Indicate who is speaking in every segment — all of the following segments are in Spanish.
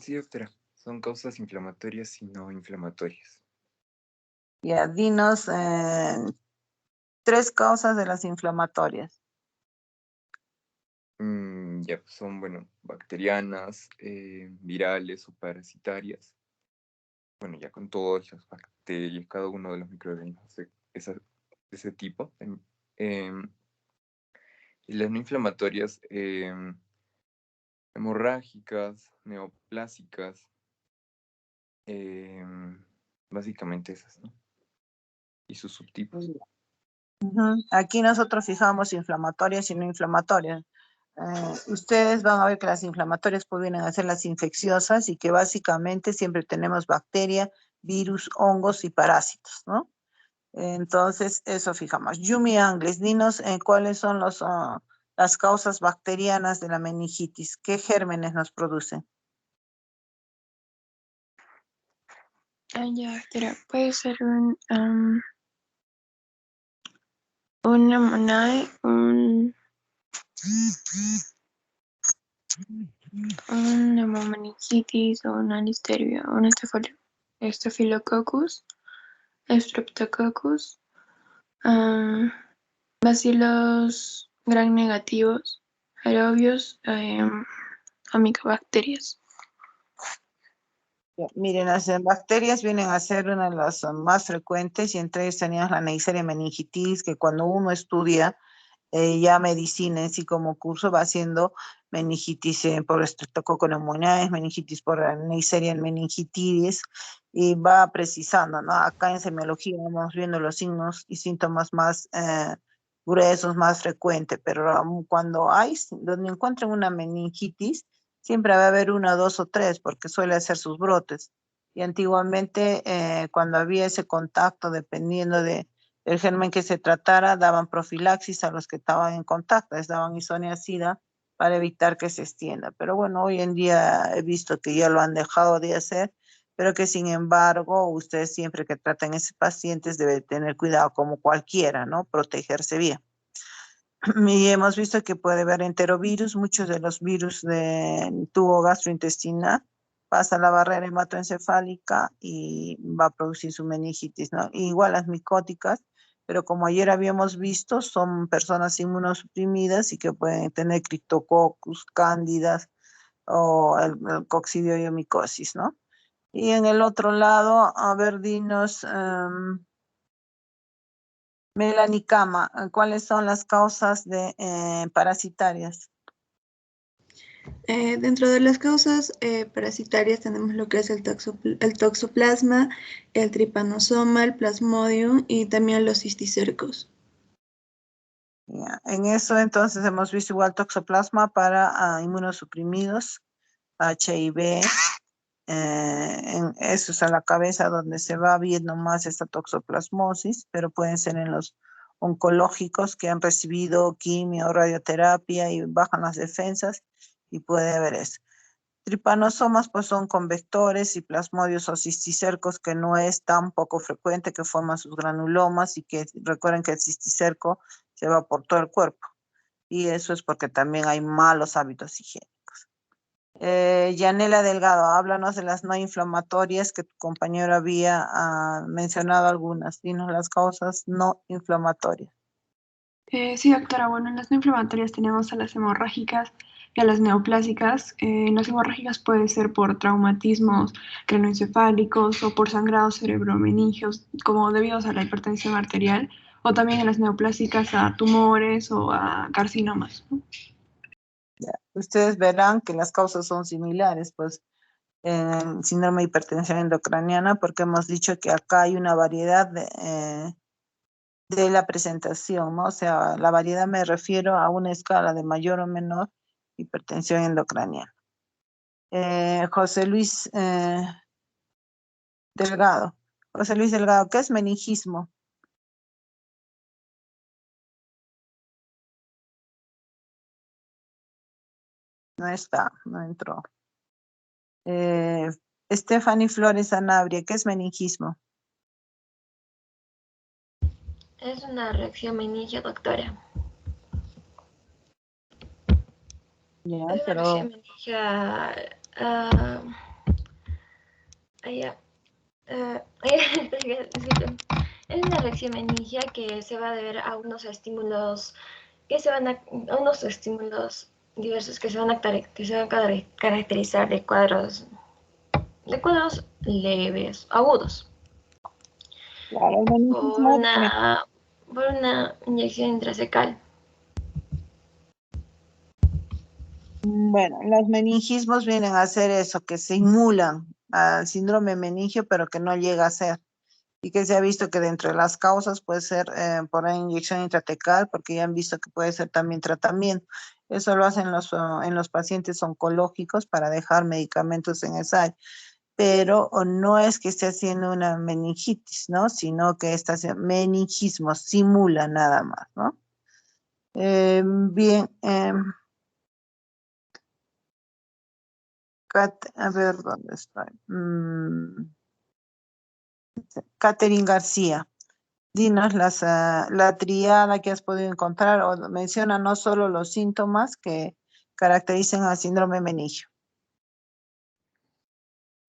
Speaker 1: Sí, doctora. Son causas inflamatorias y no inflamatorias.
Speaker 2: Ya, dinos 3 causas de las inflamatorias.
Speaker 1: Ya pues son, bueno, bacterianas, virales o parasitarias. Bueno, ya con todas las bacterias, cada uno de los microorganismos de ese tipo. Y las no inflamatorias, hemorrágicas, neoplásicas, básicamente esas, ¿no? Y sus subtipos.
Speaker 2: Aquí nosotros fijamos inflamatorias y no inflamatorias. Ustedes van a ver que las inflamatorias vienen ser las infecciosas y que básicamente siempre tenemos bacteria, virus, hongos y parásitos, ¿no? Entonces, eso fijamos. Yumi Angles, dinos cuáles son las causas bacterianas de la meningitis. ¿Qué gérmenes nos producen?
Speaker 3: Ya, doctora, puede ser una monade, un neumomeningitis o una listeria, un estafilococcus, streptococcus, bacilos gram negativos, aerobios, amicobacterias.
Speaker 2: Miren, las bacterias vienen a ser una de las más frecuentes y entre ellas teníamos la Neisseria meningitis, que cuando uno estudia ya medicina en sí como curso va haciendo meningitis por estreptococcus pneumoniae, meningitis por Neisseria meningitidis y va precisando, ¿no? Acá en semiología vamos viendo los signos y síntomas más gruesos, más frecuentes, pero donde encuentran una meningitis, siempre va a haber 1, 2 o 3, porque suele hacer sus brotes. Y antiguamente, cuando había ese contacto, dependiendo del germen que se tratara, daban profilaxis a los que estaban en contacto, les daban isoniazida para evitar que se extienda. Pero bueno, hoy en día he visto que ya lo han dejado de hacer, pero que sin embargo, ustedes siempre que traten a esos pacientes deben tener cuidado como cualquiera, ¿no? Protegerse bien. Y hemos visto que puede haber enterovirus, muchos de los virus del tubo gastrointestinal pasa la barrera hematoencefálica y va a producir su meningitis, ¿no? Igual las micóticas, pero como ayer habíamos visto, son personas inmunosuprimidas y que pueden tener criptococcus, cándidas o el coccidioidomicosis, ¿no? Y en el otro lado, a ver, dinos, melanicama, ¿cuáles son las causas de parasitarias?
Speaker 4: Dentro de las causas parasitarias tenemos lo que es el toxoplasma, el trypanosoma, el plasmodium y también los cisticercos.
Speaker 2: Ya, en eso entonces hemos visto igual toxoplasma para inmunosuprimidos, HIV, eso es a la cabeza donde se va viendo más esta toxoplasmosis, pero pueden ser en los oncológicos que han recibido quimio, radioterapia y bajan las defensas y puede haber eso. Tripanosomas pues son convectores y plasmodios o cisticercos que no es tan poco frecuente, que forman sus granulomas y que recuerden que el cisticerco se va por todo el cuerpo y eso es porque también hay malos hábitos higiénicos. Yanela Delgado, háblanos de las no inflamatorias que tu compañero había mencionado algunas. Dinos las causas no inflamatorias.
Speaker 3: Sí, doctora, bueno, en las no inflamatorias tenemos a las hemorrágicas y a las neoplásicas. Las hemorrágicas puede ser por traumatismos craneoencefálicos o por sangrados cerebromeningeos, como debido a la hipertensión arterial, o también en las neoplásicas a tumores o a carcinomas, ¿no?
Speaker 2: Ustedes verán que las causas son similares, pues, en el síndrome de hipertensión endocraniana, porque hemos dicho que acá hay una variedad de la presentación, ¿no? O sea, la variedad me refiero a una escala de mayor o menor hipertensión endocraniana. José Luis Delgado. José Luis Delgado, ¿qué es meningismo? No está, no entró. Stephanie Flores Sanabria, ¿qué es meningismo?
Speaker 5: Es una reacción meningio, doctora.
Speaker 2: Ya,
Speaker 5: Es una
Speaker 2: pero
Speaker 5: reacción meningio ah, allá, disculpen. Es una reacción meningia que se va a deber a unos estímulos a unos estímulos diversos que se van a caracterizar de cuadros leves, agudos,
Speaker 2: Claro, el
Speaker 5: por
Speaker 2: meningismo tiene.
Speaker 5: una inyección intracecal.
Speaker 2: Bueno, los meningismos vienen a hacer eso, que simulan al síndrome meningio, pero que no llega a ser. Y que se ha visto que dentro de las causas puede ser por una inyección intratecal, porque ya han visto que puede ser también tratamiento. Eso lo hacen en los pacientes oncológicos para dejar medicamentos en esa área. Pero no es que esté haciendo una meningitis, ¿no? Sino que está haciendo meningismo, simula nada más, ¿no? Bien. A ver, ¿dónde está? Catherine García, dinos la triada que has podido encontrar o menciona no solo los síntomas que caracterizan al síndrome meningio.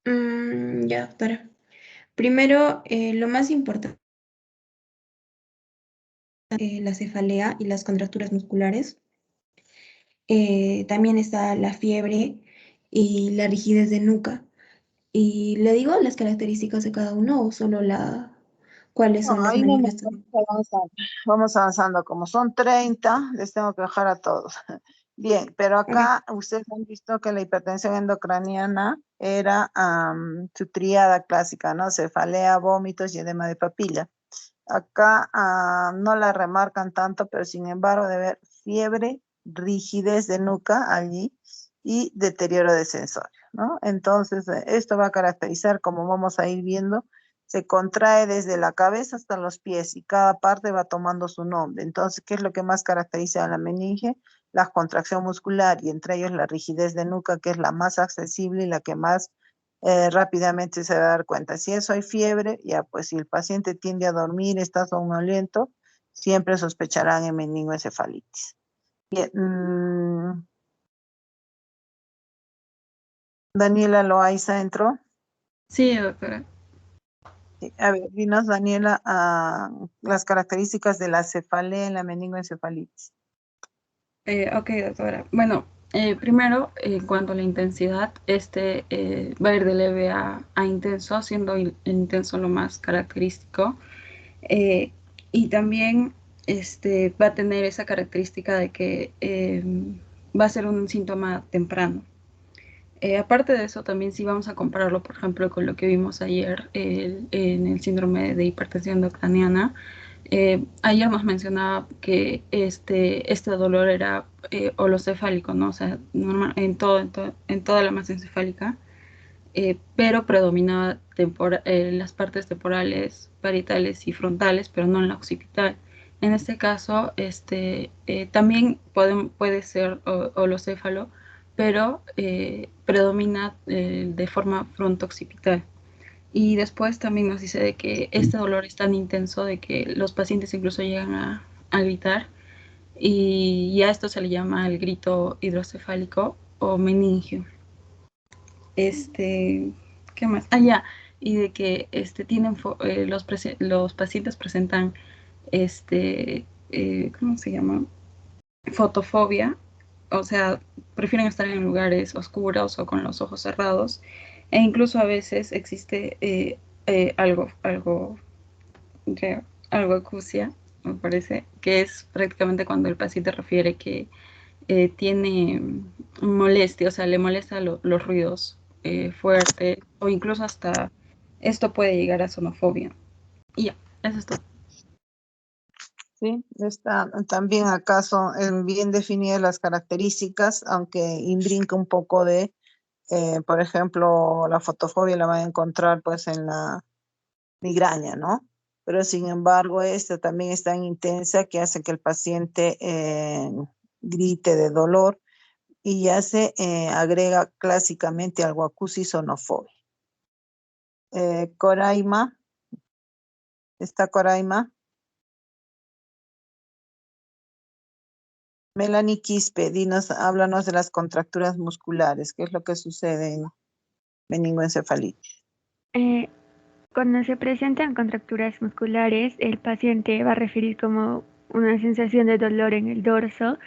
Speaker 4: Ya, doctora. Primero, lo más importante es la cefalea y las contracturas musculares. También está la fiebre y la rigidez de nuca. ¿Y le digo las características de cada uno o solo cuáles
Speaker 2: No,
Speaker 4: son las
Speaker 2: ahí no me
Speaker 4: manifestaciones?
Speaker 2: vamos avanzando. Como son 30, les tengo que dejar a todos. Bien, pero
Speaker 4: Ok.
Speaker 2: acá ustedes han visto que la hipertensión endocraniana era su tríada clásica, ¿no? Cefalea, vómitos y edema de papila. Acá no la remarcan tanto, pero sin embargo debe haber fiebre, rigidez de nuca allí y deterioro de sensorio, ¿no? Entonces, esto va a caracterizar, como vamos a ir viendo, se contrae desde la cabeza hasta los pies y cada parte va tomando su nombre. Entonces, ¿qué es lo que más caracteriza a la meninge? La contracción muscular y entre ellos la rigidez de nuca, que es la más accesible y la que más rápidamente se va a dar cuenta. Si eso hay fiebre, ya pues si el paciente tiende a dormir, está somnoliento, siempre sospecharán en meningoencefalitis. Bien, Daniela Loaiza entró.
Speaker 6: Sí, doctora.
Speaker 2: Sí, a ver, dinos Daniela las características de la cefalea en la meningoencefalitis.
Speaker 6: Ok, doctora. Bueno, primero, en cuanto a la intensidad, va a ir de leve a intenso, siendo el intenso lo más característico. Eh, y también va a tener esa característica de que va a ser un síntoma temprano. Aparte de eso, también si vamos a compararlo, por ejemplo, con lo que vimos ayer en el síndrome de hipertensión endocraniana, ayer nos mencionaba que este dolor era holocefálico, ¿no? O sea, normal, en toda la masa encefálica, pero predominaba las partes temporales, parietales y frontales, pero no en la occipital. En este caso, también puede ser holocéfalo, pero predomina de forma fronto-occipital. Y después también nos dice de que este dolor es tan intenso de que los pacientes incluso llegan a gritar, y a esto se le llama el grito hidrocefálico o meningio. ¿Qué más? Ah, ya, y de que los pacientes presentan ¿cómo se llama? Fotofobia, o sea, prefieren estar en lugares oscuros o con los ojos cerrados, e incluso a veces existe algo acusia, me parece, que es prácticamente cuando el paciente refiere que tiene molestia, o sea, le molesta los ruidos fuertes, o incluso hasta esto puede llegar a sonofobia. Y ya, eso es todo.
Speaker 2: Sí, está también acaso bien definidas las características, aunque imbrinca un poco de, por ejemplo, la fotofobia la van a encontrar pues en la migraña, ¿no? Pero sin embargo, esta también es tan intensa que hace que el paciente grite de dolor y ya se agrega clásicamente algo acusis-sonofobia. Coraima, ¿está Coraima? Melanie Quispe, háblanos de las contracturas musculares. ¿Qué es lo que sucede en meningoencefalitis?
Speaker 7: Cuando se presentan contracturas musculares, el paciente va a referir como una sensación de dolor en el dorso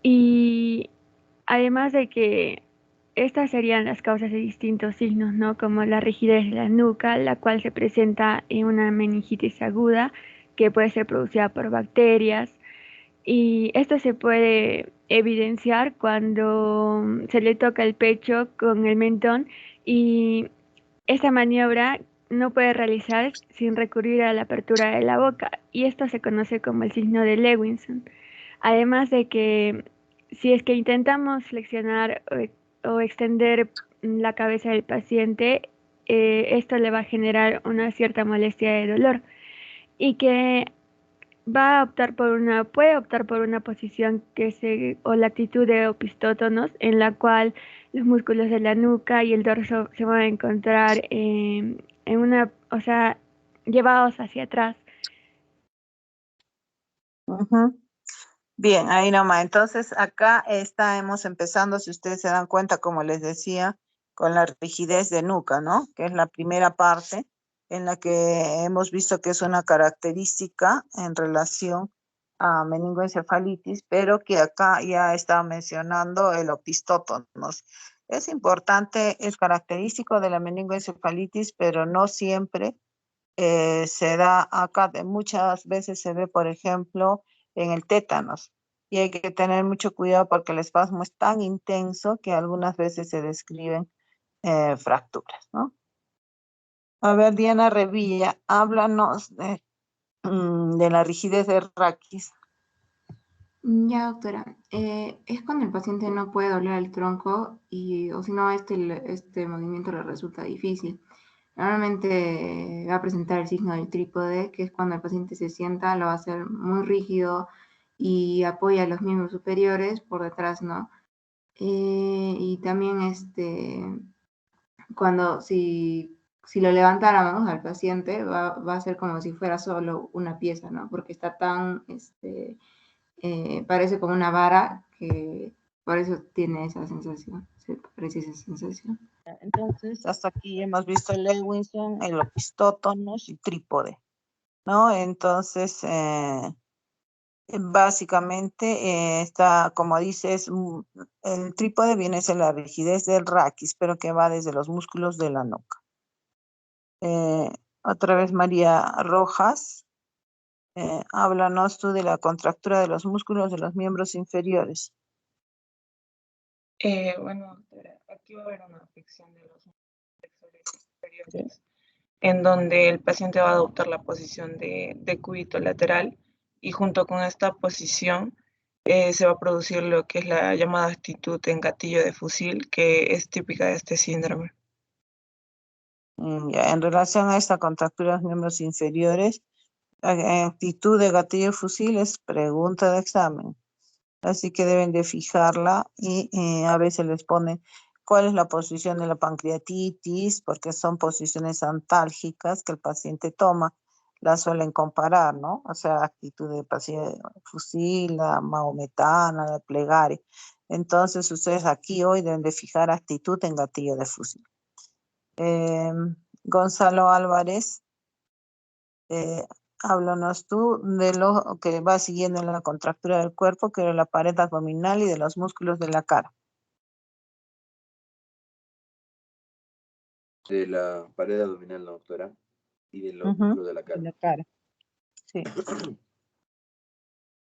Speaker 7: y además de que estas serían las causas de distintos signos, ¿no? Como la rigidez de la nuca, la cual se presenta en una meningitis aguda que puede ser producida por bacterias. Y esto se puede evidenciar cuando se le toca el pecho con el mentón y esta maniobra no puede realizar sin recurrir a la apertura de la boca y esto se conoce como el signo de Lewinson. Además de que si es que intentamos flexionar o extender la cabeza del paciente, esto le va a generar una cierta molestia de dolor y que puede optar por una posición o la actitud de opistótonos, en la cual los músculos de la nuca y el dorso se van a encontrar llevados hacia atrás.
Speaker 2: Bien, ahí nomás. Entonces, acá estamos empezando, si ustedes se dan cuenta, como les decía, con la rigidez de nuca, ¿no? Que es la primera parte en la que hemos visto que es una característica en relación a meningoencefalitis, pero que acá ya está mencionando el opistótonos. Es importante, es característico de la meningoencefalitis, pero no siempre se da acá, muchas veces se ve, por ejemplo, en el tétanos. Y hay que tener mucho cuidado porque el espasmo es tan intenso que algunas veces se describen fracturas, ¿no? A ver, Diana Revilla, háblanos de la rigidez de raquis.
Speaker 8: Ya, doctora. Es cuando el paciente no puede doblar el tronco o si no, este movimiento le resulta difícil. Normalmente va a presentar el signo del trípode, que es cuando el paciente se sienta, lo va a hacer muy rígido y apoya los miembros superiores por detrás, ¿no? Y también si lo levantáramos al paciente, va a ser como si fuera solo una pieza, ¿no? Porque está tan, parece como una vara que por eso tiene esa sensación, se parece esa sensación.
Speaker 2: Entonces, hasta aquí hemos visto el Lewinson, el opistótonos y trípode, ¿no? Entonces, básicamente está, como dices, el trípode viene a ser la rigidez del raquis, pero que va desde los músculos de la nuca. Otra vez María Rojas, háblanos tú de la contractura de los músculos de los miembros inferiores.
Speaker 6: Bueno, doctora, aquí va a haber una afección de los flexores inferiores, en donde el paciente va a adoptar la posición de cúbito lateral y junto con esta posición se va a producir lo que es la llamada actitud en gatillo de fusil, que es típica de este síndrome.
Speaker 2: Ya, en relación a esta contractura de los miembros inferiores, actitud de gatillo de fusil es pregunta de examen. Así que deben de fijarla y a veces les ponen cuál es la posición de la pancreatitis, porque son posiciones antálgicas que el paciente toma, las suelen comparar, ¿no? O sea, actitud de paciente fusil, la maometana, la plegaria. Entonces, ustedes aquí hoy deben de fijar actitud en gatillo de fusil. Gonzalo Álvarez, háblanos tú de lo que va siguiendo en la contractura del cuerpo, que es la pared abdominal y de los músculos de la cara.
Speaker 9: De la pared abdominal, ¿no, doctora? Y de los músculos de la cara.
Speaker 2: De la cara. Sí.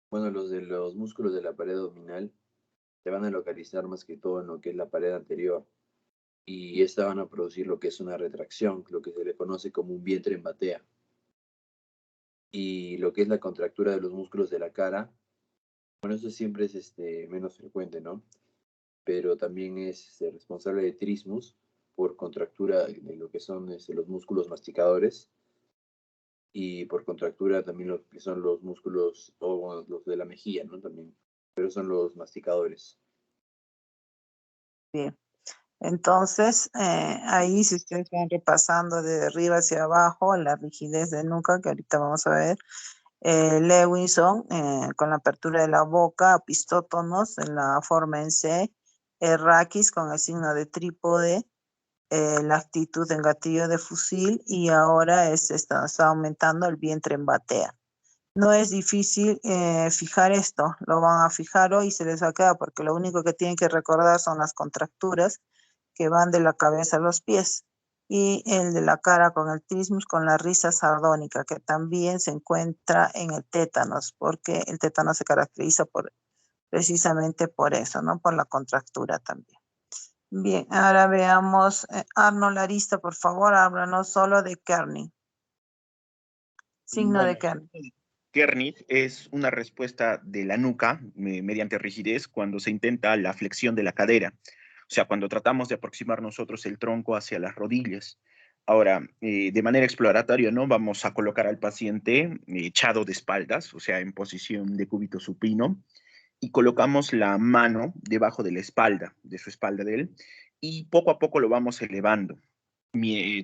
Speaker 9: Bueno, los de los músculos de la pared abdominal se van a localizar más que todo en lo que es la pared anterior. Y esta van a producir lo que es una retracción, lo que se le conoce como un vientre en batea. Y lo que es la contractura de los músculos de la cara, bueno, eso siempre es menos frecuente, ¿no? Pero también es responsable de trismus por contractura de lo que son los músculos masticadores y por contractura también lo que son los músculos, o bueno, los de la mejilla, ¿no? También, pero son los masticadores.
Speaker 2: Bien. Entonces, ahí si ustedes van repasando de arriba hacia abajo la rigidez de nuca, que ahorita vamos a ver, Lewinson, con la apertura de la boca, Apistótonos en la forma en C, Errakis con el signo de trípode, la actitud en gatillo de fusil, y ahora está aumentando el vientre en batea. No es difícil fijar esto, lo van a fijar hoy y se les va a quedar, porque lo único que tienen que recordar son las contracturas que van de la cabeza a los pies, y el de la cara con el trismus, con la risa sardónica, que también se encuentra en el tétanos, porque el tétanos se caracteriza precisamente por eso, ¿no? Por la contractura también. Bien, ahora veamos, Arnold Arista, por favor, háblanos solo de Kerning. Signo de Kerning.
Speaker 10: Kerning es una respuesta de la nuca mediante rigidez cuando se intenta la flexión de la cadera. O sea, cuando tratamos de aproximar nosotros el tronco hacia las rodillas. Ahora, de manera exploratoria, ¿no? Vamos a colocar al paciente echado de espaldas, o sea, en posición de cúbito supino, y colocamos la mano debajo de la espalda, de su espalda de él, y poco a poco lo vamos elevando,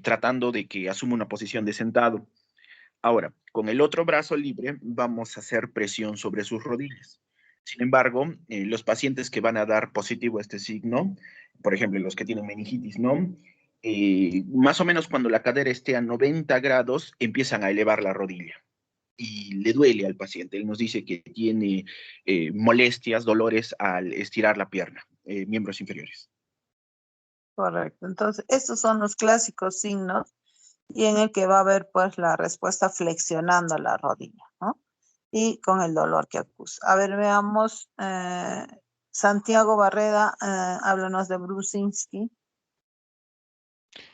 Speaker 10: tratando de que asuma una posición de sentado. Ahora, con el otro brazo libre vamos a hacer presión sobre sus rodillas. Sin embargo, los pacientes que van a dar positivo a este signo, por ejemplo, los que tienen meningitis, ¿no? Más o menos cuando la cadera esté a 90 grados, empiezan a elevar la rodilla y le duele al paciente. Él nos dice que tiene molestias, dolores al estirar la pierna, miembros inferiores.
Speaker 2: Correcto. Entonces, estos son los clásicos signos, y en el que va a haber pues la respuesta flexionando la rodilla, ¿no? Y con el dolor que acusa. A ver, veamos, Santiago Barreda, háblanos de Brusinski.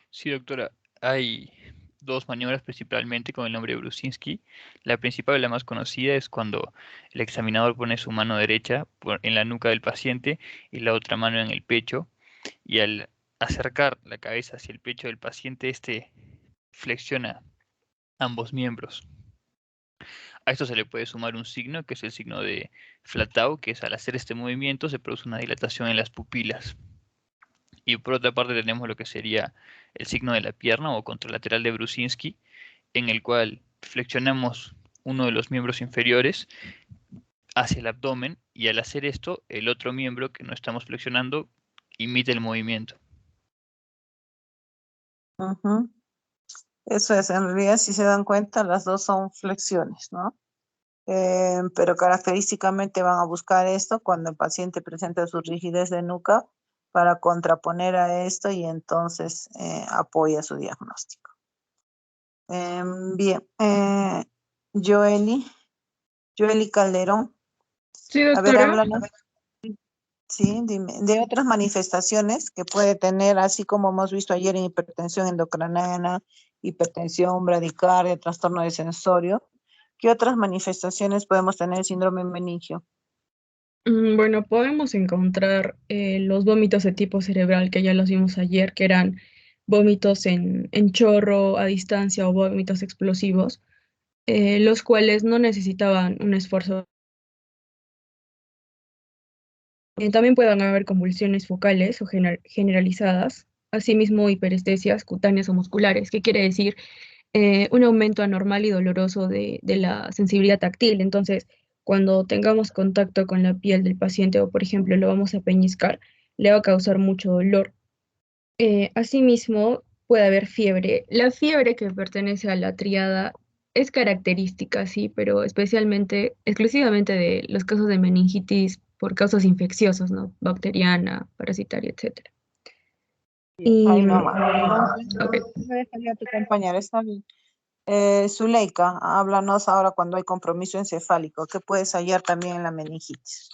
Speaker 11: Sí, doctora. Hay dos maniobras principalmente con el nombre de Brusinski. La principal y la más conocida es cuando el examinador pone su mano derecha en la nuca del paciente y la otra mano en el pecho, y al acercar la cabeza hacia el pecho del paciente, este flexiona ambos miembros. A esto se le puede sumar un signo, que es el signo de Flatau, que es al hacer este movimiento se produce una dilatación en las pupilas. Y por otra parte tenemos lo que sería el signo de la pierna o contralateral de Brusinski, en el cual flexionamos uno de los miembros inferiores hacia el abdomen, y al hacer esto, el otro miembro que no estamos flexionando imita el movimiento.
Speaker 2: Uh-huh. Eso es, en realidad, si se dan cuenta, las dos son flexiones, ¿no? Pero característicamente van a buscar esto cuando el paciente presenta su rigidez de nuca, para contraponer a esto, y entonces apoya su diagnóstico. Bien, Joely Calderón.
Speaker 3: Sí,
Speaker 2: A ver,
Speaker 3: doctora.
Speaker 2: háblanos. Sí, dime, de otras manifestaciones que puede tener, así como hemos visto ayer en hipertensión endocrinal, hipertensión, bradicardia, trastorno de sensorio. ¿Qué otras manifestaciones podemos tener el síndrome meningio?
Speaker 3: Bueno, podemos encontrar los vómitos de tipo cerebral que ya los vimos ayer, que eran vómitos en chorro, a distancia o vómitos explosivos, los cuales no necesitaban un esfuerzo. También pueden haber convulsiones focales o generalizadas, asimismo hiperestesias cutáneas o musculares, que quiere decir un aumento anormal y doloroso de la sensibilidad táctil. Entonces, cuando tengamos contacto con la piel del paciente o, por ejemplo, lo vamos a peñiscar, le va a causar mucho dolor. Asimismo, puede haber fiebre. La fiebre, que pertenece a la tríada, es característica, sí, pero exclusivamente de los casos de meningitis por causas infecciosas, ¿no? Bacteriana, parasitaria, etc.
Speaker 2: Ahí nomás.
Speaker 3: Ok.
Speaker 2: Voy a dejarle a tu compañera, está bien. Zuleika, háblanos ahora cuando hay compromiso encefálico. ¿Qué puedes hallar también en la meningitis?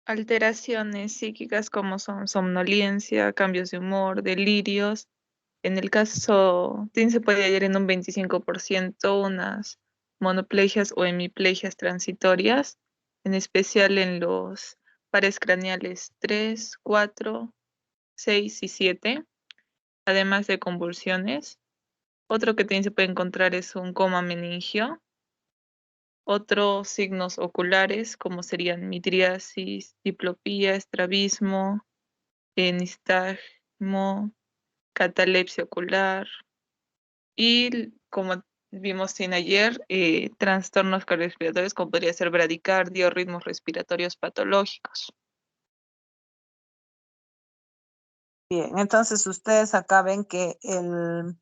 Speaker 12: Alteraciones psíquicas como son somnolencia, cambios de humor, delirios. En el caso, se puede hallar en un 25% unas monoplegias o hemiplegias transitorias, en especial en los pares craneales 3, 4, 6 y 7, además de convulsiones. Otro que también se puede encontrar es un coma meningio. Otros signos oculares, como serían midriasis, diplopía, estrabismo, nistagmo, catalepsia ocular. Y como vimos en ayer trastornos cardiorrespiratorios como podría ser bradicardia, ritmos respiratorios patológicos.
Speaker 2: Bien, entonces ustedes acá ven que el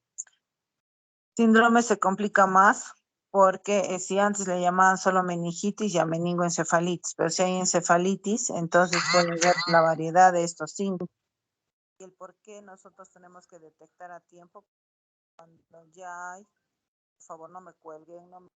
Speaker 2: síndrome se complica más porque si antes le llamaban solo meningitis, ya meningoencefalitis, pero si hay encefalitis, entonces puede haber la variedad de estos síntomas. Y el por qué nosotros tenemos que detectar a tiempo cuando ya hay, por favor no me cuelguen, no me...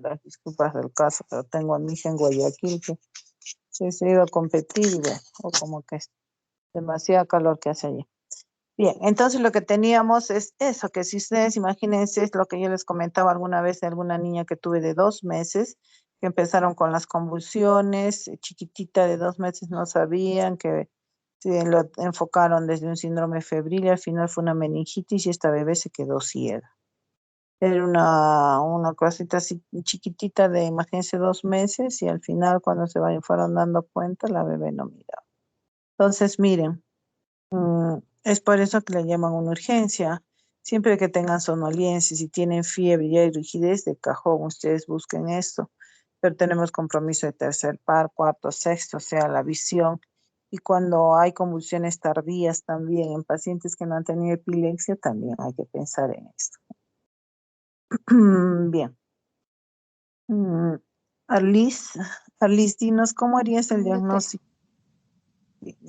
Speaker 2: Las disculpas del caso, pero tengo a mi hija en Guayaquil que se ha ido a competir, y bueno, o como que es demasiado calor que hace allí. Bien, entonces lo que teníamos es eso, que si ustedes imagínense, es lo que yo les comentaba alguna vez de alguna niña que tuve de 2 meses, que empezaron con las convulsiones, chiquitita de 2 meses, no sabían que lo enfocaron desde un síndrome febril y al final fue una meningitis y esta bebé se quedó ciega. Era una cosita así chiquitita de, imagínense, 2 meses y al final cuando fueron dando cuenta, la bebé no miraba. Entonces, miren, es por eso que le llaman una urgencia. Siempre que tengan somnolencia, si tienen fiebre y hay rigidez de cajón, ustedes busquen esto. Pero tenemos compromiso de tercer par, cuarto, sexto, o sea, la visión. Y cuando hay convulsiones tardías también en pacientes que no han tenido epilepsia, también hay que pensar en esto. Bien. Arlis, dinos, ¿cómo harías el diagnóstico?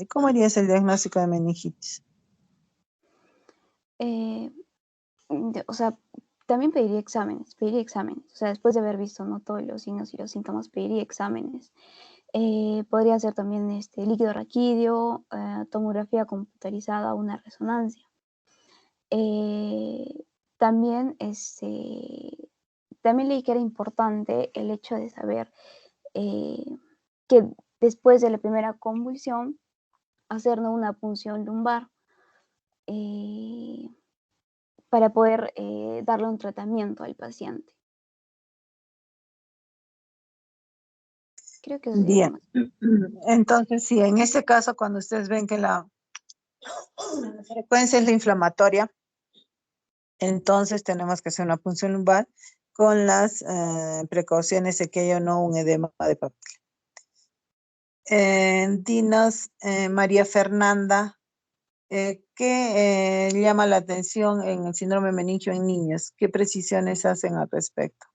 Speaker 2: ¿Cómo harías el diagnóstico de meningitis?
Speaker 13: O sea, también pediría exámenes, o sea, después de haber visto, ¿no?, todos los signos y los síntomas, pediría exámenes. Podría ser también líquido raquídeo, tomografía computarizada, una resonancia. También, también leí que era importante el hecho de saber que después de la primera convulsión, hacernos una punción lumbar para poder darle un tratamiento al paciente. Creo que eso sería
Speaker 2: Bien,
Speaker 13: más.
Speaker 2: entonces sí, en este caso cuando ustedes ven que la frecuencia es la inflamatoria, entonces tenemos que hacer una punción lumbar con las precauciones de que haya no un edema de papel. Dinos, María Fernanda, ¿qué llama la atención en el síndrome meningio en niños? ¿Qué precisiones hacen al respecto?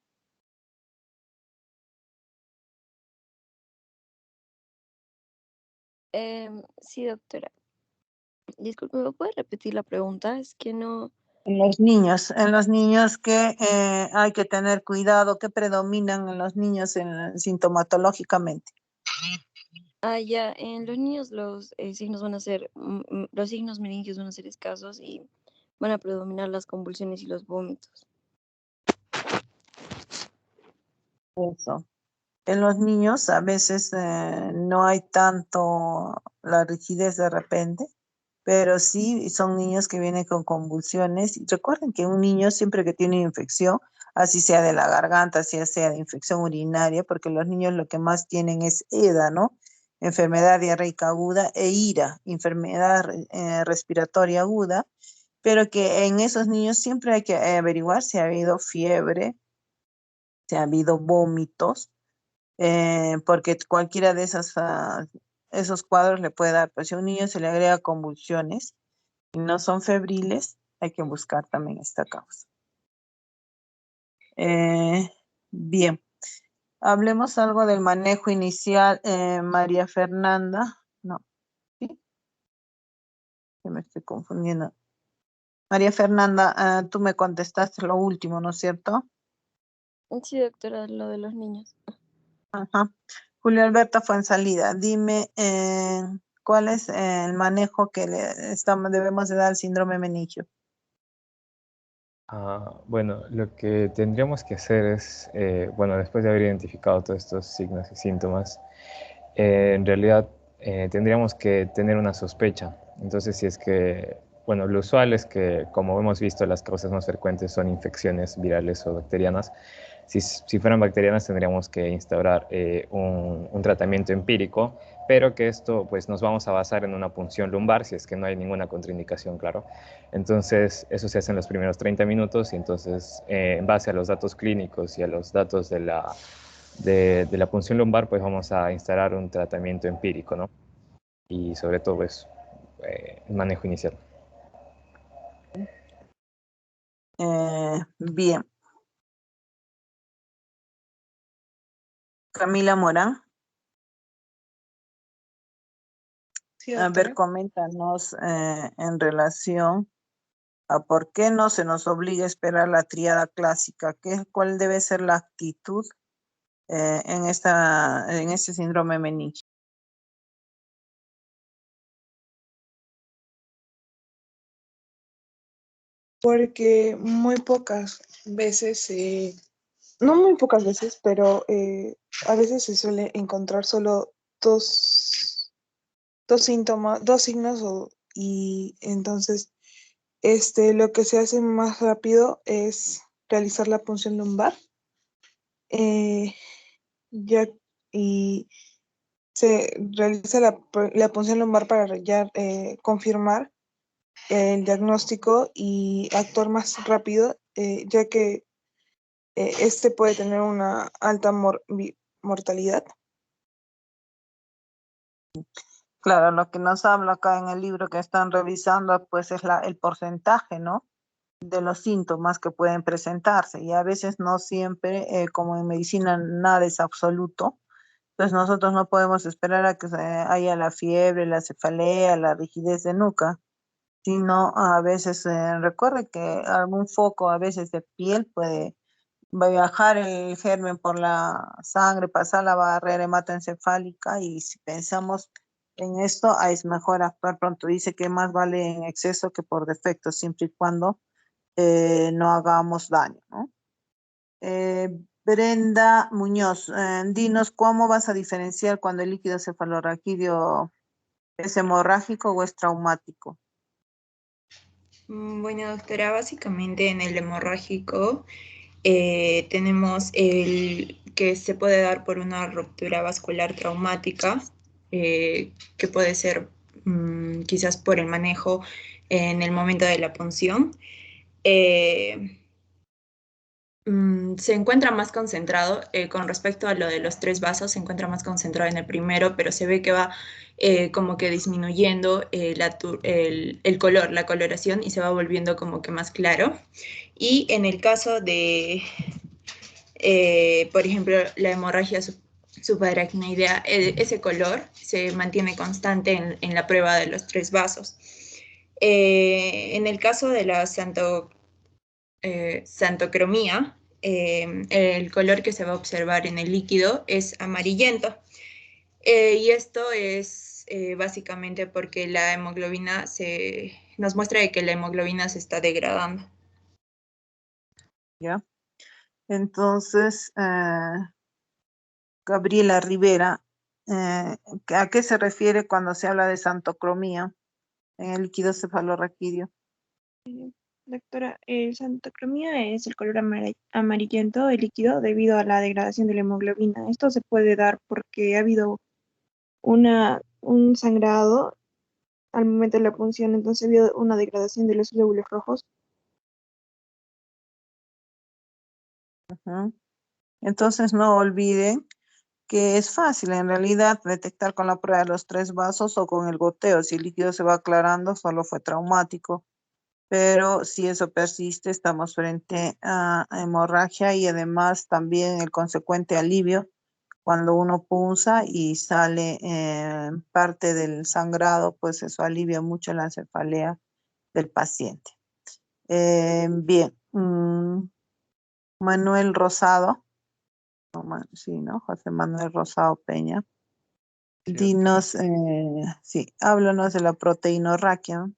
Speaker 5: Sí, doctora. Disculpe, ¿me puede repetir la pregunta? Es que no...
Speaker 2: En los niños que hay que tener cuidado, que predominan en los niños sintomatológicamente.
Speaker 5: Ya, en los niños los signos van a ser, los signos meningios van a ser escasos y van a predominar las convulsiones y los vómitos.
Speaker 2: Eso. En los niños a veces no hay tanto la rigidez de repente, pero sí son niños que vienen con convulsiones. Y recuerden que un niño siempre que tiene infección, así sea de la garganta, así sea de infección urinaria, porque los niños lo que más tienen es EDA, ¿no? Enfermedad diarreica aguda e IRA, enfermedad respiratoria aguda, pero que en esos niños siempre hay que averiguar si ha habido fiebre, si ha habido vómitos, porque cualquiera de esos cuadros le puede dar, pues si a un niño se le agrega convulsiones y no son febriles, hay que buscar también esta causa. Bien, hablemos algo del manejo inicial. María Fernanda, no, ¿sí? Que me estoy confundiendo. María Fernanda, tú me contestaste lo último, ¿no es cierto?
Speaker 5: Sí, doctora, lo de los niños.
Speaker 2: Ajá. Julio Alberto Fuensalida, dime cuál es el manejo que debemos de dar al síndrome meningio.
Speaker 14: Bueno, lo que tendríamos que hacer es, bueno, después de haber identificado todos estos signos y síntomas, en realidad tendríamos que tener una sospecha. Entonces, si es que, bueno, lo usual es que, como hemos visto, las causas más frecuentes son infecciones virales o bacterianas. Si fueran bacterianas, tendríamos que instaurar un tratamiento empírico, pero que esto, pues, nos vamos a basar en una punción lumbar, si es que no hay ninguna contraindicación, claro. Entonces, eso se hace en los primeros 30 minutos y entonces, en base a los datos clínicos y a los datos de la punción lumbar, pues vamos a instalar un tratamiento empírico, ¿no? Y sobre todo, pues, el manejo inicial.
Speaker 2: Bien. Camila Morán.
Speaker 12: Sí,
Speaker 2: A ver,
Speaker 12: doctora.
Speaker 2: coméntanos en relación a por qué no se nos obliga a esperar la tríada clásica. ¿Cuál debe ser la actitud en este síndrome meningio?
Speaker 12: Porque muy pocas veces, no muy pocas veces, pero a veces se suele encontrar solo dos síntomas, dos signos, y entonces lo que se hace más rápido es realizar la punción lumbar, eh, ya, y se realiza la punción lumbar para ya confirmar el diagnóstico y actuar más rápido, ya que puede tener una alta mortalidad.
Speaker 2: Claro, lo que nos habla acá en el libro que están revisando, pues es el porcentaje, ¿no? De los síntomas que pueden presentarse y a veces no siempre, como en medicina, nada es absoluto. Pues nosotros no podemos esperar a que haya la fiebre, la cefalea, la rigidez de nuca, sino a veces recuerde que algún foco a veces de piel puede viajar el germen por la sangre, pasar la barrera hematoencefálica y si pensamos en esto, es mejor actuar pronto. Dice que más vale en exceso que por defecto, siempre y cuando no hagamos daño, ¿no? Brenda Muñoz, dinos cómo vas a diferenciar cuando el líquido cefalorraquídeo es hemorrágico o es traumático.
Speaker 8: Bueno, doctora, básicamente en el hemorrágico tenemos el que se puede dar por una ruptura vascular traumática, que puede ser quizás por el manejo en el momento de la punción. Se encuentra más concentrado con respecto a lo de los 3 vasos, se encuentra más concentrado en el primero, pero se ve que va como que disminuyendo el color, la coloración, y se va volviendo como que más claro. Y en el caso de, por ejemplo, la hemorragia subaracnoidea, ese color se mantiene constante en la prueba de los 3 vasos. En el caso de la santocromía, el color que se va a observar en el líquido es amarillento. Y esto es básicamente porque la hemoglobina nos muestra de que la hemoglobina se está degradando.
Speaker 2: ¿Ya? Entonces, Gabriela Rivera, ¿a qué se refiere cuando se habla de santocromía en el líquido cefalorraquídeo?
Speaker 3: Doctora, el santocromía es el color amarillento del líquido debido a la degradación de la hemoglobina. Esto se puede dar porque ha habido un sangrado al momento de la punción, entonces ha habido una degradación de los glóbulos rojos.
Speaker 2: Entonces no olviden que es fácil en realidad detectar con la prueba de los 3 vasos o con el goteo. Si el líquido se va aclarando, solo fue traumático. Pero si eso persiste, estamos frente a hemorragia y además también el consecuente alivio cuando uno punza y sale parte del sangrado, pues eso alivia mucho la cefalea del paciente. Bien, Manuel Rosado, sí, ¿no? José Manuel Rosado Peña.
Speaker 15: Sí,
Speaker 2: Dinos, sí, háblanos de la proteinorraquia.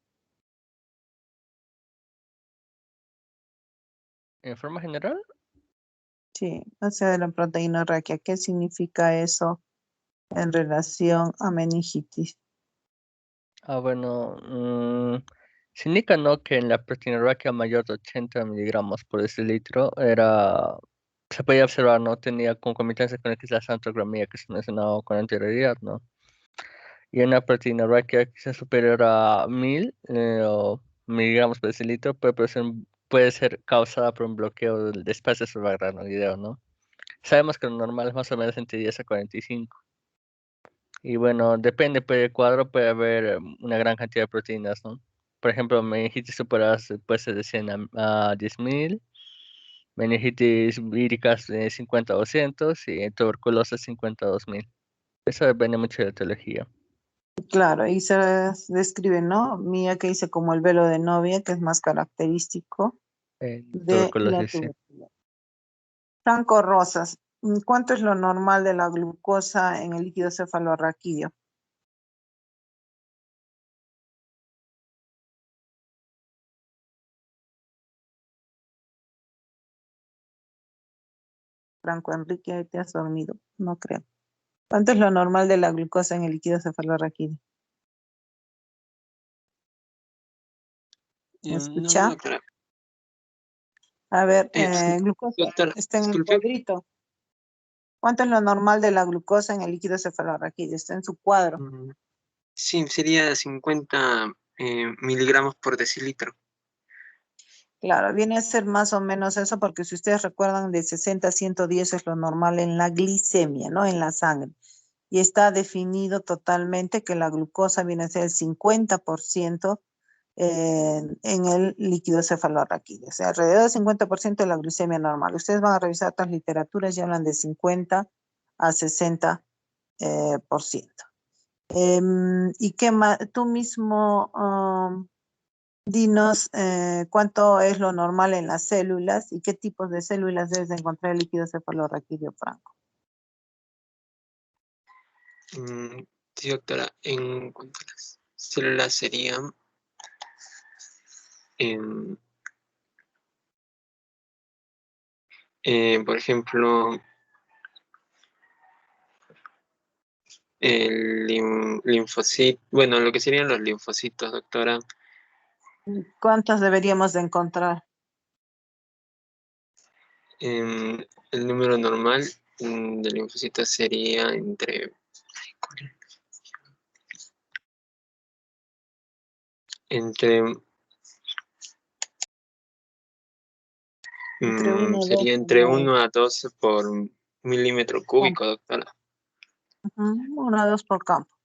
Speaker 15: ¿En forma general?
Speaker 2: Sí, o sea, de la proteinorraquia, ¿qué significa eso en relación a meningitis?
Speaker 15: Bueno, se indica, ¿no?, que en la proteinorraquia mayor de 80 miligramos por decilitro se podía observar, ¿no?, tenía concomitancia con la santrogramía que se mencionaba con anterioridad, ¿no? Y una proteinorraquia quizás superior a 1000 miligramos por decilitro puede ser causada por un bloqueo del espacio subaracnoideo, ¿no? Sabemos que lo normal es más o menos entre 10 a 45. Y bueno, depende pues, del cuadro, puede haber una gran cantidad de proteínas, ¿no? Por ejemplo, meningitis superior puede ser de 100 a 10.000, meningitis víricas de 50 a 200 y tuberculosis 50 a 2.000. Eso depende mucho de la etiología.
Speaker 2: Claro, y se describe, ¿no? Mía que dice como el velo de novia, que es más característico de la
Speaker 15: Tuberculosis, sí.
Speaker 2: tuberculosis. Franco Rosas, ¿cuánto es lo normal de la glucosa en el líquido cefalorraquídeo? Franco Enrique, ¿te has dormido? No creo. ¿Cuánto es lo normal de la glucosa en el líquido cefalorraquídeo? ¿Me
Speaker 16: No,
Speaker 2: escucha?
Speaker 16: doctora.
Speaker 2: A ver,
Speaker 16: Sí,
Speaker 2: glucosa
Speaker 16: doctora,
Speaker 2: está en el
Speaker 16: disculpe.
Speaker 2: cuadrito. ¿Cuánto es lo normal de la glucosa en el líquido cefalorraquídeo? Está en su cuadro.
Speaker 16: Sí, sería 50 miligramos por decilitro.
Speaker 2: Claro, viene a ser más o menos eso, porque si ustedes recuerdan, de 60 a 110 es lo normal en la glicemia, ¿no? En la sangre. Y está definido totalmente que la glucosa viene a ser el 50% en el líquido cefalorraquídeo. O sea, alrededor del 50% de la glucemia normal. Ustedes van a revisar otras literaturas y hablan de 50 a 60%. ¿Y qué más? Tú mismo... dinos cuánto es lo normal en las células y qué tipos de células debes de encontrar el líquido cefalorraquídeo, Franco.
Speaker 16: Sí, doctora, en cuanto a las células serían por ejemplo, el linfocito, bueno, lo que serían los linfocitos, doctora.
Speaker 2: ¿Cuántos deberíamos de encontrar?
Speaker 16: El número normal de linfocitos sería entre sería entre 1 a 12 por milímetro cúbico, doctora.
Speaker 2: 1 a 2 por campo.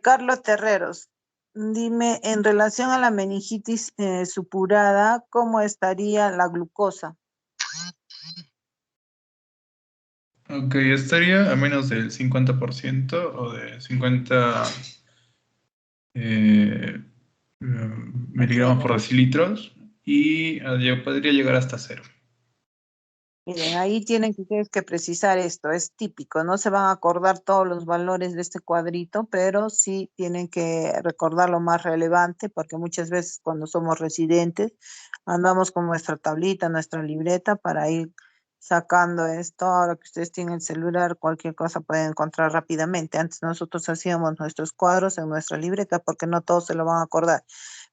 Speaker 2: Carlos Terreros, dime, en relación a la meningitis supurada, ¿cómo estaría la glucosa?
Speaker 17: Ok, estaría a menos del 50% o de 50 miligramos por decilitros y podría llegar hasta 0.
Speaker 2: Miren, ahí tienen que ustedes que precisar esto, es típico, no se van a acordar todos los valores de este cuadrito, pero sí tienen que recordar lo más relevante, porque muchas veces cuando somos residentes andamos con nuestra tablita, nuestra libreta para ir sacando esto. Ahora que ustedes tienen el celular, cualquier cosa pueden encontrar rápidamente. Antes nosotros hacíamos nuestros cuadros en nuestra libreta porque no todos se lo van a acordar.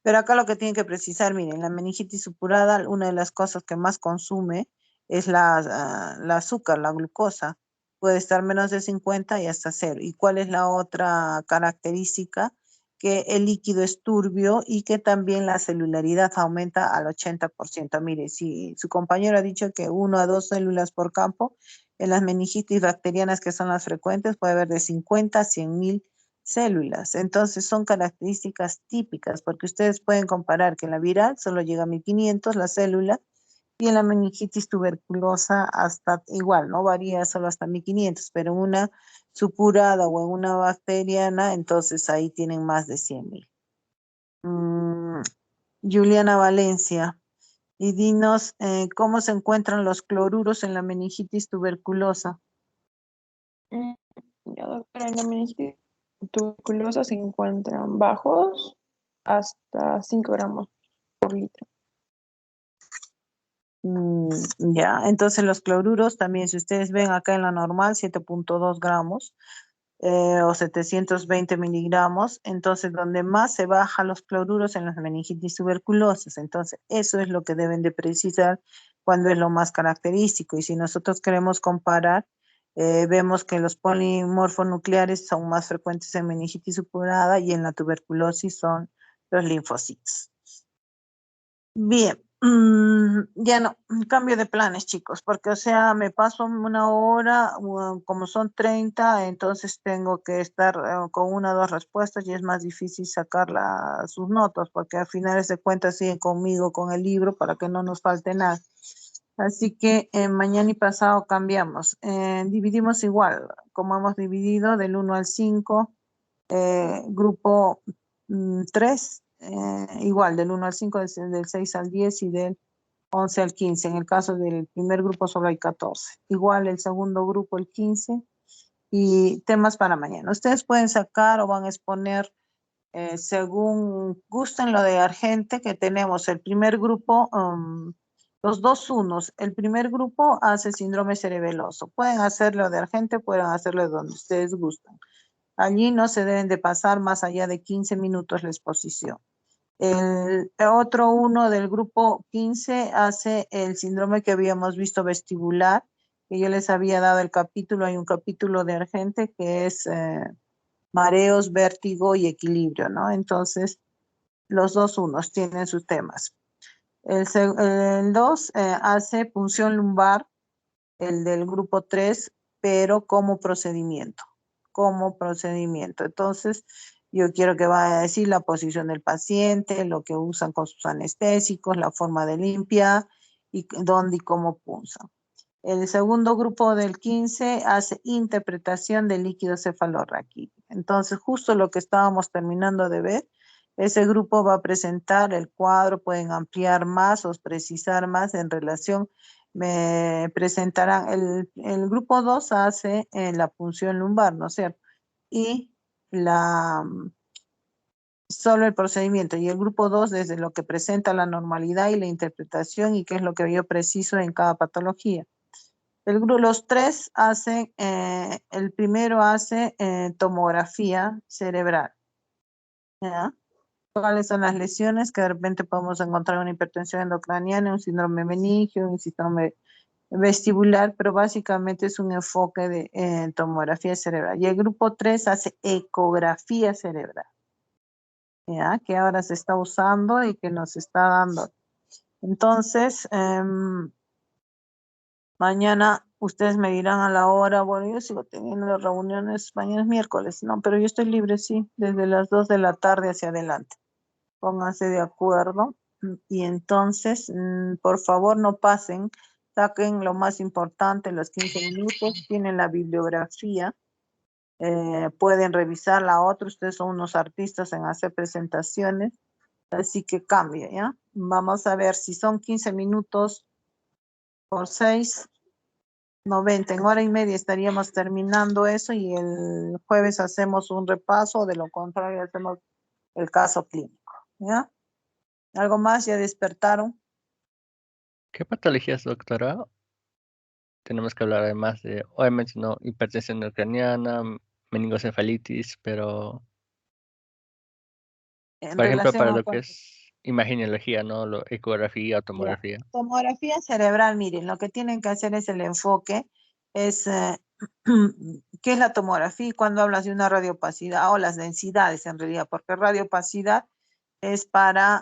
Speaker 2: Pero acá lo que tienen que precisar, miren, la meningitis supurada, una de las cosas que más consume es la azúcar, la glucosa. Puede estar menos de 50 y hasta 0. ¿Y cuál es la otra característica? Que el líquido es turbio y que también la celularidad aumenta al 80%. Mire, si su compañero ha dicho que 1 a 2 células por campo, En las meningitis bacterianas, que son las frecuentes, puede haber de 50 a 100.000 células. Entonces son características típicas, porque ustedes pueden comparar que en la viral solo llega a 1500 la célula, y en la meningitis tuberculosa hasta igual, no varía solo hasta 1500, pero en una supurada o en una bacteriana, entonces ahí tienen más de 100.000. Juliana Valencia, y dinos cómo se encuentran los cloruros en la meningitis tuberculosa.
Speaker 3: Ya, doctora, en la meningitis tuberculosa se encuentran bajos hasta 5 gramos por litro.
Speaker 2: Ya, entonces los cloruros también, si ustedes ven acá en la normal, 7.2 gramos o 720 miligramos, entonces donde más se bajan los cloruros en las meningitis tuberculosas, entonces eso es lo que deben de precisar cuando es lo más característico, y si nosotros queremos comparar, vemos que los polimorfonucleares son más frecuentes en meningitis supurada y en la tuberculosis son los linfocitos. Bien, ya no, cambio de planes, chicos, porque o sea, me paso una hora, como son 30, entonces tengo que estar con una o dos respuestas y es más difícil sacar sus notas, porque al final de cuentas siguen conmigo con el libro para que no nos falte nada. Así que mañana y pasado cambiamos. Dividimos igual, como hemos dividido del 1 al 5, grupo 3, igual del 1 al 5, del 6 al 10 y del 11 al 15. En el caso del primer grupo solo hay 14. Igual el segundo grupo el 15, y temas para mañana. Ustedes pueden sacar o van a exponer según gusten lo de Argente, que tenemos el primer grupo, los dos unos. El primer grupo hace síndrome cerebeloso. Pueden hacerlo de Argente, pueden hacerlo de donde ustedes gustan. Allí no se deben de pasar más allá de 15 minutos la exposición. El otro uno del grupo 15 hace el síndrome que habíamos visto vestibular, que yo les había dado el capítulo. Hay un capítulo de Argente que es mareos, vértigo y equilibrio, ¿no? Entonces, los dos unos tienen sus temas. El 2 hace punción lumbar, el del grupo 3, pero como procedimiento. Entonces, yo quiero que vaya a decir la posición del paciente, lo que usan con sus anestésicos, la forma de limpiar y dónde y cómo punzan. El segundo grupo del 15 hace interpretación del líquido cefalorraquídeo. Entonces, justo lo que estábamos terminando de ver, ese grupo va a presentar el cuadro, pueden ampliar más o precisar más en relación. Me presentarán, el grupo 2 hace la punción lumbar, ¿no es cierto? Y solo el procedimiento, y el grupo 2 desde lo que presenta la normalidad y la interpretación y qué es lo que yo preciso en cada patología. Los tres hacen, el primero hace tomografía cerebral, ¿ya? ¿Cuáles son las lesiones? Que de repente podemos encontrar una hipertensión endocraniana, un síndrome meningio, un síndrome vestibular, pero básicamente es un enfoque de tomografía cerebral. Y el grupo 3 hace ecografía cerebral, ¿ya? Que ahora se está usando y que nos está dando. Entonces, mañana ustedes me dirán a la hora. Bueno, yo sigo teniendo las reuniones, mañana es miércoles, no, pero yo estoy libre, sí, desde las 2 de la tarde hacia adelante. Pónganse de acuerdo. Y entonces, por favor, no pasen, saquen lo más importante, los 15 minutos, tienen la bibliografía, pueden revisar la otra, ustedes son unos artistas en hacer presentaciones, así que cambie, ¿ya? Vamos a ver si son 15 minutos por 6, 90, en hora y media estaríamos terminando eso, y el jueves hacemos un repaso, de lo contrario hacemos el caso clínico, ¿ya? ¿Algo más? ¿Ya despertaron?
Speaker 15: ¿Qué patologías, doctora? Tenemos que hablar además de, obviamente no, hipertensión endocraniana, meningocefalitis, pero
Speaker 2: En
Speaker 15: por ejemplo
Speaker 2: relación
Speaker 15: para
Speaker 2: a
Speaker 15: lo que
Speaker 2: cuál.
Speaker 15: es imagenología, ¿no? Ecografía,
Speaker 2: Ya.
Speaker 15: tomografía.
Speaker 2: Tomografía cerebral, miren, lo que tienen que hacer es el enfoque, es qué es la tomografía y cuando hablas de una radiopacidad o las densidades en realidad, porque radiopacidad es para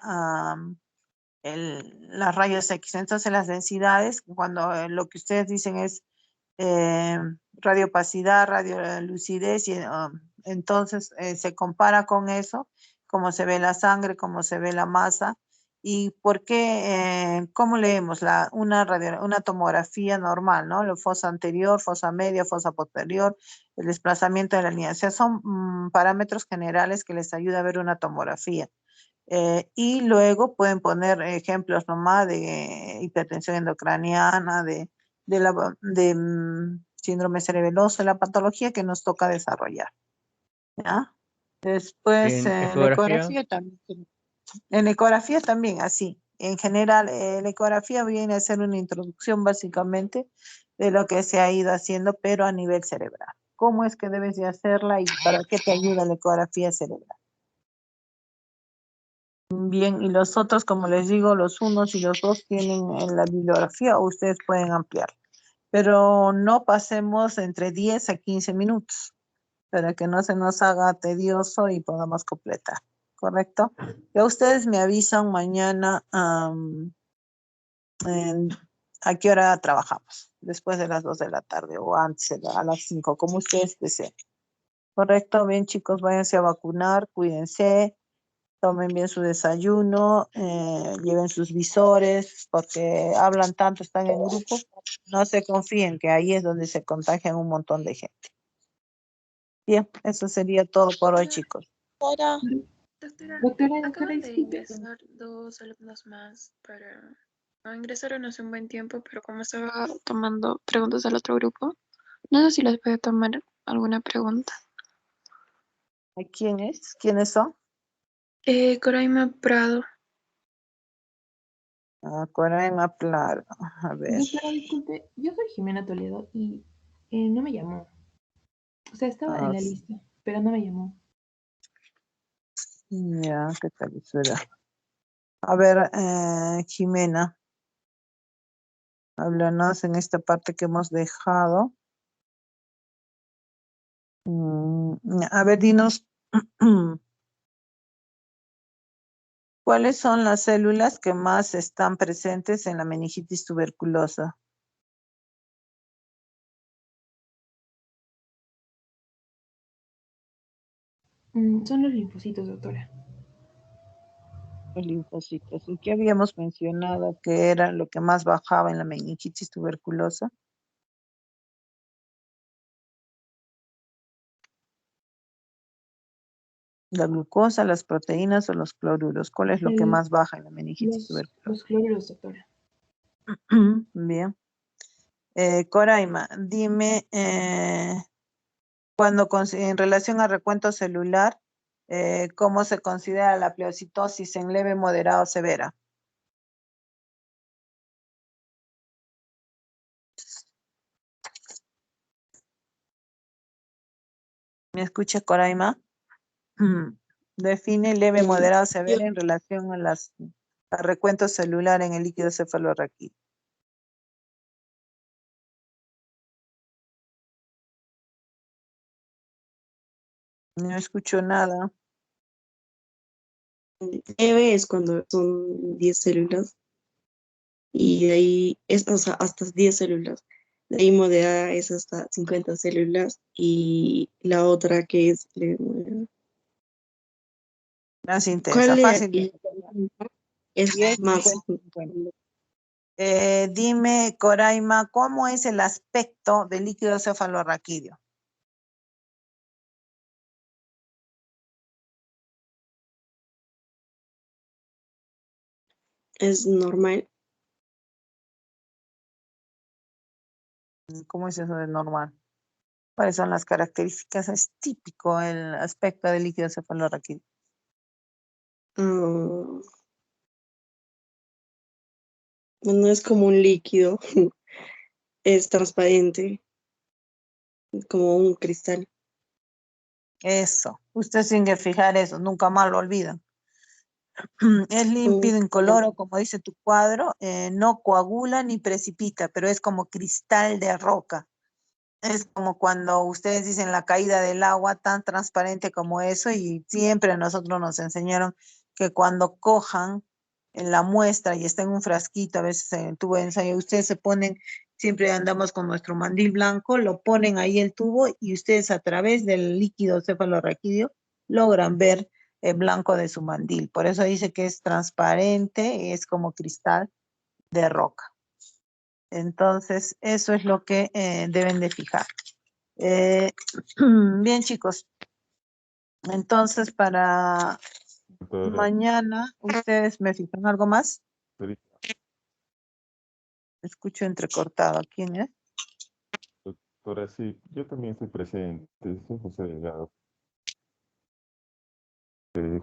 Speaker 2: las rayos X. Entonces las densidades, cuando lo que ustedes dicen es radiopacidad, radiolucidez, y entonces se compara con eso, cómo se ve la sangre, cómo se ve la masa, y por qué, cómo leemos una tomografía normal, ¿no? La fosa anterior, fosa media, fosa posterior, el desplazamiento de la línea. O sea, son parámetros generales que les ayuda a ver una tomografía. Y luego pueden poner ejemplos nomás de hipertensión endocraniana, de síndrome cerebeloso, la patología que nos toca desarrollar. ¿Ya? Después,
Speaker 15: En
Speaker 2: la
Speaker 15: ecografía,
Speaker 2: ecografía también. En ecografía también, así. En general, la ecografía viene a ser una introducción básicamente de lo que se ha ido haciendo, pero a nivel cerebral. ¿Cómo es que debes de hacerla y para qué te ayuda la ecografía cerebral? Bien, y los otros, como les digo, los unos y los dos tienen en la bibliografía o ustedes pueden ampliar. Pero no pasemos entre 10 a 15 minutos para que no se nos haga tedioso y podamos completar. ¿Correcto? Ya ustedes me avisan mañana a qué hora trabajamos. Después de las 2 de la tarde o antes a las 5, como ustedes deseen. ¿Correcto? Bien, chicos, váyanse a vacunar, cuídense. Tomen bien su desayuno, lleven sus visores, porque hablan tanto, están en grupo. No se confíen, que ahí es donde se contagian un montón de gente. Bien, eso sería todo por hoy, chicos.
Speaker 5: Doctora,
Speaker 3: Doctora,
Speaker 5: acaban de
Speaker 3: disculpe.
Speaker 5: ingresar dos alumnos más para... No, ingresaron hace un buen tiempo, pero como estaba tomando preguntas del otro grupo, no sé si les puede tomar alguna pregunta.
Speaker 2: ¿A quién es? ¿Quiénes son?
Speaker 5: Coraima Prado.
Speaker 2: Coraima Plaro. A ver.
Speaker 18: Doctora, disculpe, yo soy Jimena Toledo y no me llamó. O sea, estaba en la lista, pero no me llamó.
Speaker 2: Ya, qué tal será. A ver, Jimena, háblanos en esta parte que hemos dejado. A ver, dinos, ¿cuáles son las células que más están presentes en la meningitis tuberculosa?
Speaker 18: Son los linfocitos, doctora.
Speaker 2: Los linfocitos. ¿Y qué habíamos mencionado que era lo que más bajaba en la meningitis tuberculosa? La glucosa, las proteínas o los cloruros. ¿Cuál es lo que más baja en la meningitis tuberculosa?
Speaker 18: Los cloruros, doctora.
Speaker 2: Bien. Coraima, dime, en relación al recuento celular, ¿cómo se considera la pleocitosis en leve, moderada o severa? ¿Me escucha, Coraima? Define leve, moderado, severa en relación a al recuento celular en el líquido cefalorraquídeo. No escucho nada.
Speaker 19: Leve es cuando son 10 células y de ahí es, o sea, hasta 10 células. De ahí moderada es hasta 50 células y la otra que es
Speaker 2: Más intensa,
Speaker 19: ¿cuál
Speaker 2: fácil.
Speaker 19: es
Speaker 2: 10,
Speaker 19: más?
Speaker 2: 50, 50. Dime, Coraima, ¿cómo es el aspecto del líquido cefalorraquídeo?
Speaker 19: Es normal.
Speaker 2: ¿Cómo es eso de normal? ¿Cuáles son las características? Es típico el aspecto del líquido cefalorraquídeo.
Speaker 19: No es como un líquido, es transparente, como un cristal.
Speaker 2: Eso, usted sin que fijar eso, nunca más lo olvidan. Es límpido, incoloro, como dice tu cuadro, no coagula ni precipita, pero es como cristal de roca. Es como cuando ustedes dicen la caída del agua, tan transparente como eso, y siempre a nosotros nos enseñaron que cuando cojan en la muestra y está en un frasquito, a veces en el tubo de ensayo, ustedes se ponen siempre andamos con nuestro mandil blanco, lo ponen ahí el tubo y ustedes a través del líquido cefalorraquídeo logran ver el blanco de su mandil. Por eso dice que es transparente, es como cristal de roca. Entonces, eso es lo que deben de fijar. Bien, chicos. Entonces, para mañana, ¿ustedes me fijan algo más? Escucho entrecortado. ¿Quién es?
Speaker 20: Doctora, sí, yo también estoy presente. Soy José Delgado.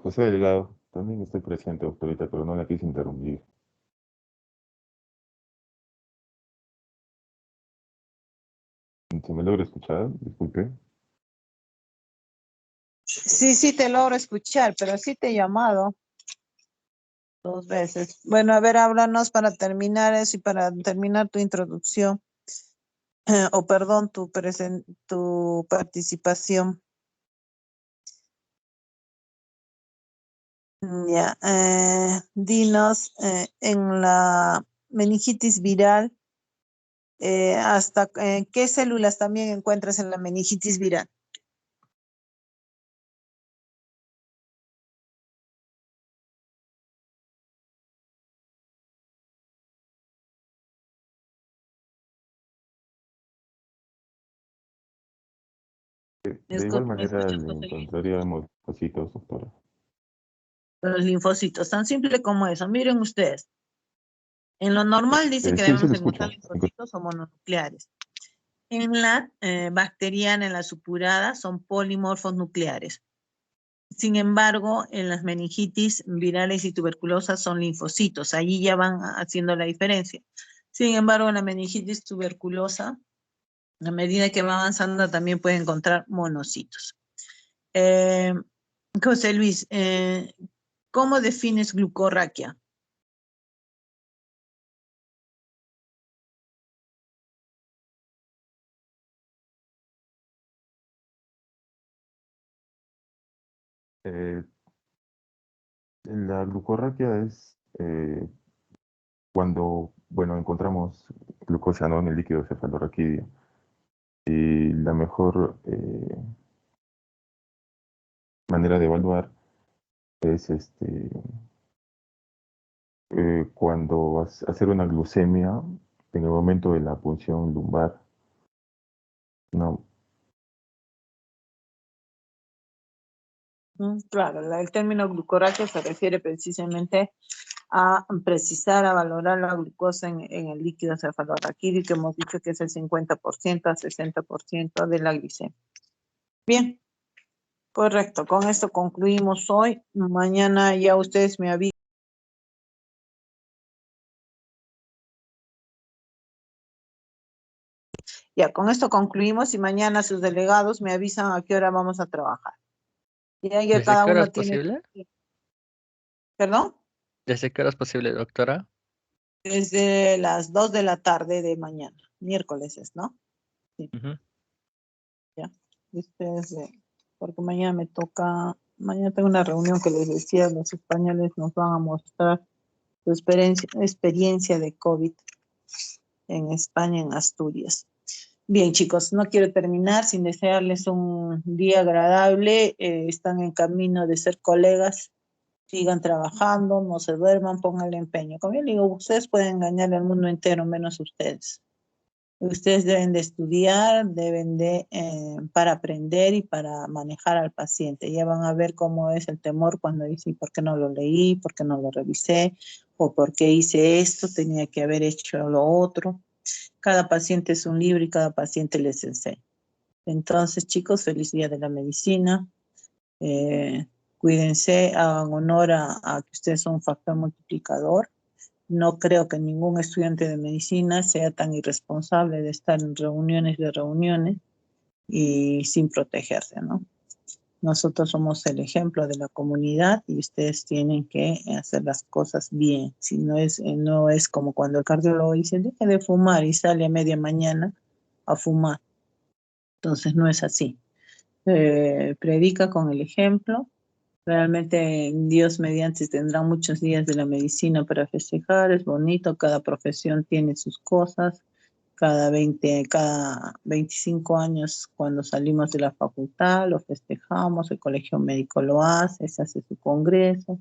Speaker 20: José Delgado, también estoy presente, doctorita, pero no la quise interrumpir. ¿Se me logra escuchar? Disculpe.
Speaker 2: Sí, te logro escuchar, pero sí te he llamado 2 veces. Bueno, a ver, háblanos para terminar eso y para terminar tu introducción, o perdón, tu participación. Ya, dinos, en la meningitis viral, ¿hasta qué células también encuentras en la meningitis viral?
Speaker 20: De igual manera le encontraríamos cositos, doctora.
Speaker 2: Los linfocitos, tan simple como eso. Miren ustedes. En lo normal dice que
Speaker 20: Sí,
Speaker 2: debemos
Speaker 20: lo
Speaker 2: encontrar
Speaker 20: escucho.
Speaker 2: linfocitos o mononucleares. En la bacteriana, en la supurada, son polimorfos nucleares. Sin embargo, en las meningitis virales y tuberculosas son linfocitos. Allí ya van haciendo la diferencia. Sin embargo, en la meningitis tuberculosa, a medida que va avanzando, también puede encontrar monocitos. José Luis, ¿cómo defines glucorraquia?
Speaker 20: La glucorraquia es cuando, bueno, encontramos glucosa, ¿no?, en el líquido cefalorraquídeo. Y la mejor manera de evaluar es cuando hacer una glucemia en el momento de la punción lumbar. No.
Speaker 2: Claro, el término glucorraquia se refiere precisamente a precisar, a valorar la glucosa en el líquido cefalorraquídeo, que hemos dicho que es el 50% a 60% de la glicemia. Bien, correcto. Con esto concluimos hoy. Mañana ya ustedes me avisan. Ya, con esto concluimos y mañana sus delegados me avisan a qué hora vamos a trabajar. Ya
Speaker 15: ¿Desde
Speaker 2: cada
Speaker 15: qué hora
Speaker 2: uno
Speaker 15: es
Speaker 2: tiene...
Speaker 15: posible?
Speaker 2: ¿Perdón?
Speaker 15: ¿Desde qué hora es posible, doctora?
Speaker 2: Desde las 2 de la tarde de mañana. Miércoles es, ¿no? Sí. Ya. Ustedes, porque mañana me toca, mañana tengo una reunión que les decía, los españoles nos van a mostrar su experiencia de COVID en España, en Asturias. Bien, chicos, no quiero terminar sin desearles un día agradable. Están en camino de ser colegas. Sigan trabajando, no se duerman, pónganle empeño. Como yo digo, ustedes pueden engañar al mundo entero, menos ustedes. Ustedes deben de estudiar, deben de, para aprender y para manejar al paciente. Ya van a ver cómo es el temor cuando dicen, ¿por qué no lo leí? ¿Por qué no lo revisé? ¿O por qué hice esto? Tenía que haber hecho lo otro. Cada paciente es un libro y cada paciente les enseña. Entonces, chicos, feliz día de la medicina. Cuídense, hagan honor a que ustedes son un factor multiplicador. No creo que ningún estudiante de medicina sea tan irresponsable de estar en reuniones de reuniones y sin protegerse, ¿no? Nosotros somos el ejemplo de la comunidad y ustedes tienen que hacer las cosas bien. Si no es como cuando el cardiólogo dice, deje de fumar y sale a media mañana a fumar. Entonces no es así. Predica con el ejemplo. Realmente Dios mediante tendrán muchos días de la medicina para festejar, es bonito, cada profesión tiene sus cosas cada 25 años cuando salimos de la facultad, lo festejamos, el colegio médico lo hace, se hace su congreso,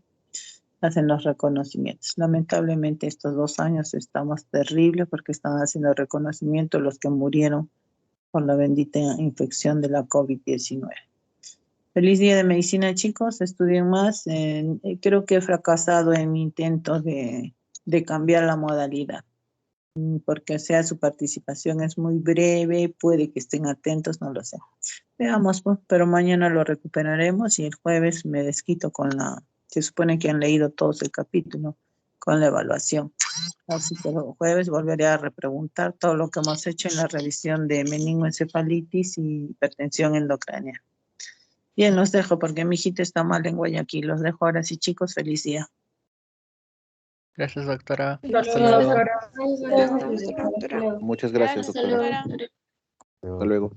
Speaker 2: hacen los reconocimientos. Lamentablemente estos 2 años estamos terribles porque están haciendo reconocimiento los que murieron por la bendita infección de la COVID-19. Feliz día de medicina, chicos, estudien más. Creo que he fracasado en mi intento de cambiar la modalidad, porque su participación es muy breve, puede que estén atentos, no lo sé. Veamos, pues, pero mañana lo recuperaremos y el jueves me desquito se supone que han leído todos el capítulo, con la evaluación. Así que el jueves volveré a repreguntar todo lo que hemos hecho en la revisión de meningoencefalitis y hipertensión endocránea. Bien, los dejo porque mi hijita está mal en Guayaquil. Los dejo ahora sí, chicos. Feliz día.
Speaker 15: Gracias, doctora.
Speaker 2: Gracias,
Speaker 15: Hasta luego.
Speaker 2: doctora.
Speaker 9: Muchas gracias, doctora. Hasta luego.